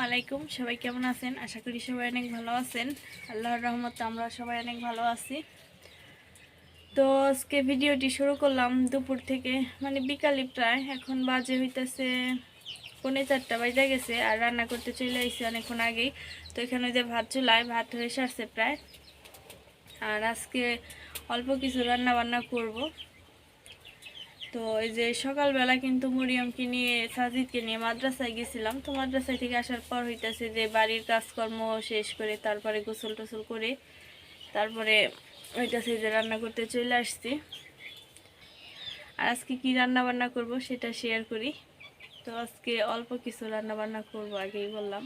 আলাইকুম সবাই কেমন আছেন? আশা করি সবাই অনেক ভালো আছেন। আল্লাহর রহমতে আমরা সবাই অনেক ভালো আছি। তো আজকে ভিডিওটি শুরু করলাম দুপুর থেকে, মানে বিকালে প্রায় এখন বাজে হইতেছে 3:45 বাজে গেছে। আর রান্না করতে চলে আইছি অনেকক্ষণ আগেই। তো এখানে যে ভাত চুলায় ভাত হয়ে সারছে প্রায়। আর আজকে অল্প কিছু রান্না বান্না করব। তো এই যে সকালবেলা কিন্তু মরিয়মকে নিয়ে সাজিদকে নিয়ে মাদ্রাসায় গেছিলাম। তো মাদ্রাসায় থেকে আসার পর হইতেছে যে বাড়ির কাজকর্ম শেষ করে তারপরে গোসল টোসল করে তারপরে হইতেছে যে রান্না করতে চলে আসছি। আর আজকে কি রান্না বান্না করব সেটা শেয়ার করি। তো আজকে অল্প কিছু রান্না বান্না করব, আগেই বললাম।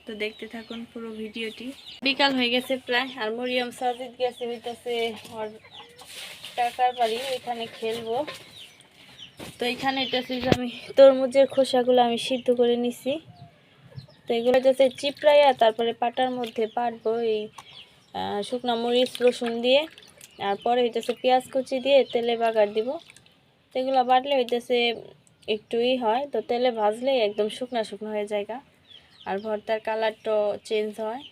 তো দেখতে থাকুন পুরো ভিডিওটি। বিকাল হয়ে গেছে প্রায়, আর মরিয়ম সাজিদ গেছে হইতেছে ওর কাকার বাড়ি, ওইখানে খেলবো। তো এখানে এটা যে আমি তরমুজের খোসাগুলো আমি সিদ্ধ করে নিছি। তো এগুলো যাতে চিপড়াইয়া তারপরে পাটার মধ্যে পাটবো এই শুকনো মরিচ রসুন দিয়ে। আর পরে হইতেছে পেঁয়াজ কুচি দিয়ে তেলে বাগার দিব। তো এগুলো বাটলে হইতেছে একটুই হয়, তো তেলে ভাজলে একদম শুকনো শুকনো হয়ে যায়। আর ভর্তার কালারটাও চেঞ্জ হয়।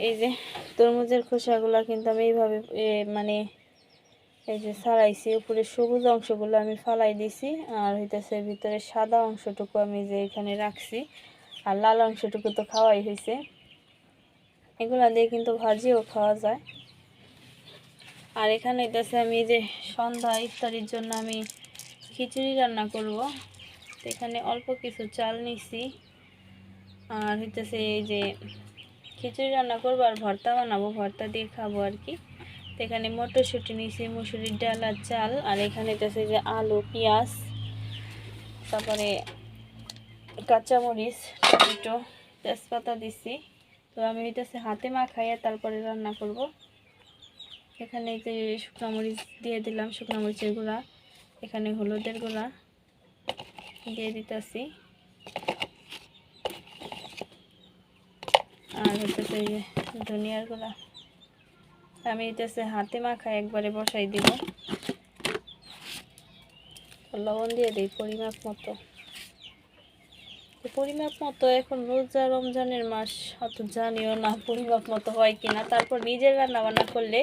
এই যে তরমুজের খোসাগুলো কিন্তু আমি এইভাবে মানে এই যে ছাড়াইছি, উপরে সবুজ অংশগুলো আমি ফালাই দিছি। আর হইতেছে ভিতরে সাদা অংশটুকু আমি যে এখানে রাখছি, আর লাল অংশটুকু তো খাওয়াই হয়েছে। এগুলা দিয়ে কিন্তু ভাজিও খাওয়া যায়। আর এখানে হইতেছে আমি যে সন্ধ্যা ইফতারির জন্য আমি খিচুড়ি রান্না করব। তো এখানে অল্প কিছু চাল নিছি। আর হইতেছে এই যে খিচুড়ি রান্না করবো আর ভর্তা বানাবো, ভর্তা দিয়ে খাবো আর কি। তো এখানে মটরশুঁটি নিছি, মুসুরির ডাল আর চাল। আর এখানে হইতেছে যে আলু, পেঁয়াজ, তারপরে কাঁচামরিচ, টমেটো, তেজপাতা দিছি। তো আমি হইতেছে হাতে মাখাইয়া তারপরে রান্না করব। এখানে এই যে শুকনো মরিচ দিয়ে দিলাম, শুকনো মরিচের গুঁড়া। এখানে হলুদের গুঁড়া দিয়ে দিতেছি। আর হইতেছে এই যে ধনিয়ার গুঁড়া। আমি হইতেছে হাতে মাখায় একবারে বসাই দিব। লবণ দিয়ে দিই পরিমাপ মতো। পরিমাপ মতো এখন রোজা রমজানের মাস, অত জানিও না পরিমাপ মতো হয় কিনা। তারপর নিজের রান্না বান্না করলে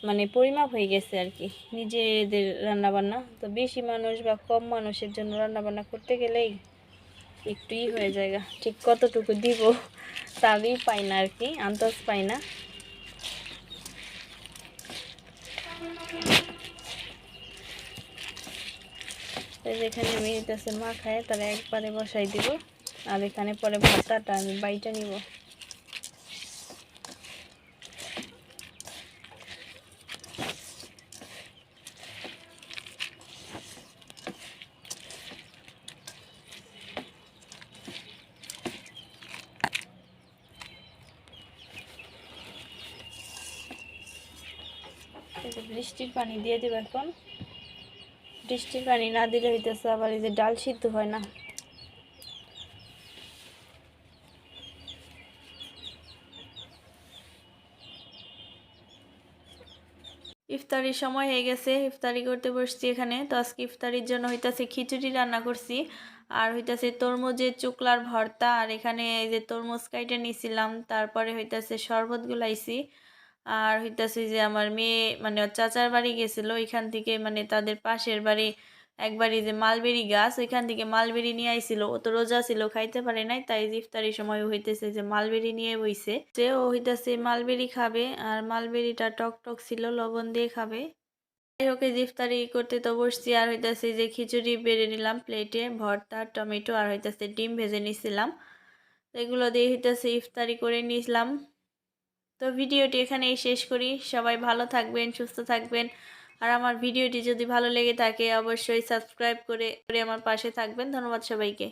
মানে পরিমাপ হয়ে গেছে আর কি, নিজেদের রান্না বান্না। তো বেশি মানুষ বা কম মানুষের জন্য রান্না বান্না করতে গেলেই একটুই হয়ে যায়, ঠিক কতটুকু দিব তারই পাই না আর কি, আন্দাজ পাই না। যেখানে আমি হইতেছে মাখায় তারা একবারে বসাই দিব। আর এখানে পরে ভর্তাটা আমি বাইটা নিব। বৃষ্টির পানি দিয়ে দেব এখন। বৃষ্টির পানি না দিলে হইতেছে আবার এই যে ডাল সিদ্ধ হয় না। ইফতারির সময় হয়ে গেছে, ইফতারি করতে বসছি এখানে। তো আজকে ইফতারির জন্য হইতাছে খিচুড়ি রান্না করছি। আর হইতাছে তরমুজের চুকলার ভর্তা। আর এখানে এই যে তরমুজ কাইটা নিছিলাম, তারপরে হইতাছে শরবত গুলাইছি। আর হইতাছে যে আমার মেয়ে মানে ওর চাচার বাড়ি গেছিল, ওইখান থেকে মানে তাদের পাশের বাড়ি একবারই যে মালবেরি গাছ, ওইখান থেকে মালবেরি নিয়ে আইছিল। ও তো রোজা ছিল, খাইতে পারে নাই, তাই ইফতারির সময় হইতেছে যে মালবেরি নিয়ে বইছে যে ও হইতাছে মালবেরি খাবে। আর মালবেরিটা টক টক ছিল, লবণ দিয়ে খাবে। যাই হোক, ইফতারি করতে তো বসছি। আর হইতাছে যে খিচুড়ি বেড়ে নিলাম প্লেটে, ভর্তা, টমেটো আর হইতাছে ডিম ভেজে নিছিলাম। এগুলো দিয়ে হইতাছে ইফতারি করে নিলাম। তো ভিডিওটি এখানেই শেষ করি। সবাই ভালো থাকবেন, সুস্থ থাকবেন। আর আমার ভিডিওটি যদি ভালো লেগে থাকে অবশ্যই সাবস্ক্রাইব করে আমার পাশে থাকবেন। ধন্যবাদ সবাইকে।